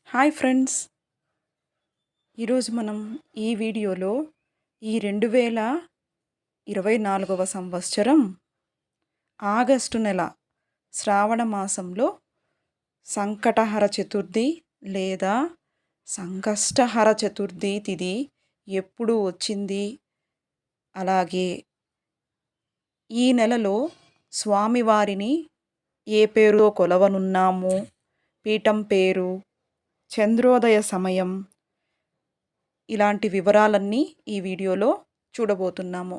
Hi friends, ఈరోజు మనం ఈ వీడియోలో ఈ 2024వ సంవత్సరం ఆగస్టు నెల శ్రావణ మాసంలో సంకటహర చతుర్థి లేదా సంకష్టహర చతుర్థి తిథి ఎప్పుడు వచ్చింది, అలాగే ఈ నెలలో స్వామివారిని ఏ పేరుతో కొలవనున్నాము, పీఠం పేరు, చంద్రోదయ సమయం, ఇలాంటి వివరాలన్నీ ఈ వీడియోలో చూడబోతున్నాము.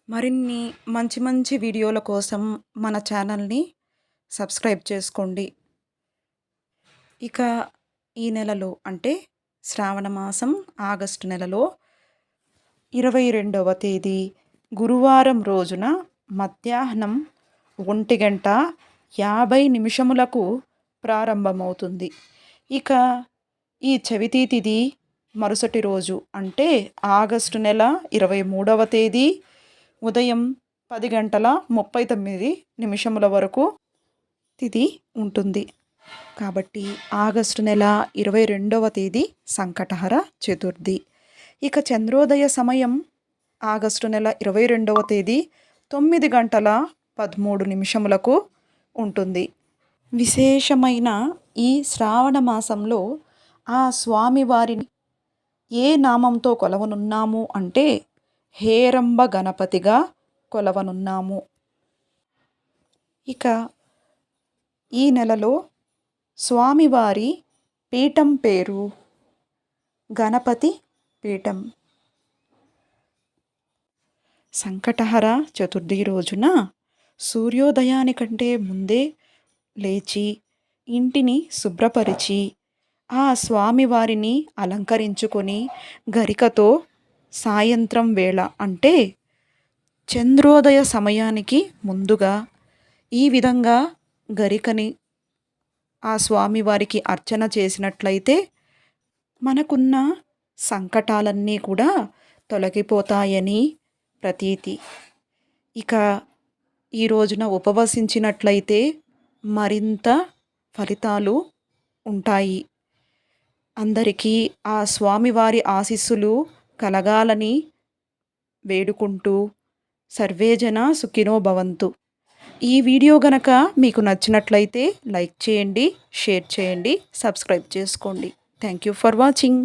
మరిన్ని మంచి మంచి వీడియోల కోసం మన ఛానల్ని సబ్స్క్రైబ్ చేసుకోండి. ఇక ఈ నెలలో అంటే శ్రావణ మాసం ఆగస్టు నెలలో 22వ తేదీ గురువారం రోజున మధ్యాహ్నం 1:50 ప్రారంభమవుతుంది. ఇక ఈ చవితి తిథి మరుసటి రోజు అంటే ఆగస్టు నెల 23వ తేదీ ఉదయం 10:39 వరకు తిథి ఉంటుంది. కాబట్టి ఆగస్టు నెల 22వ తేదీ సంకటహర చతుర్థి. ఇక చంద్రోదయ సమయం ఆగస్టు నెల 22వ తేదీ 9:13 ఉంటుంది. విశేషమైన ఈ శ్రావణ మాసంలో ఆ స్వామివారిని ఏ నామంతో కొలవనున్నాము అంటే హేరంబ గణపతిగా కొలవనున్నాము. ఇక ఈ నెలలో స్వామివారి పీఠం పేరు గణపతి పీఠం. సంకటహర చతుర్థి రోజున సూర్యోదయానికంటే ముందే లేచి ఇంటిని శుభ్రపరిచి ఆ స్వామివారిని అలంకరించుకొని గరికతో సాయంత్రం వేళ అంటే చంద్రోదయ సమయానికి ముందుగా ఈ విధంగా గరికని ఆ స్వామివారికి అర్చన చేసినట్లయితే మనకున్న సంకటాలన్నీ కూడా తొలగిపోతాయని ప్రతీతి. ఇక ఈ రోజున ఉపవసించినట్లయితే మరింత ఫలితాలు ఉంటాయి. అందరికీ ఆ స్వామివారి ఆశీస్సులు కలగాలని వేడుకుంటూ సర్వేజన సుఖినో భవంతు. ఈ వీడియో గనక మీకు నచ్చినట్లయితే లైక్ చేయండి, షేర్ చేయండి, సబ్స్క్రైబ్ చేసుకోండి. Thank you for watching.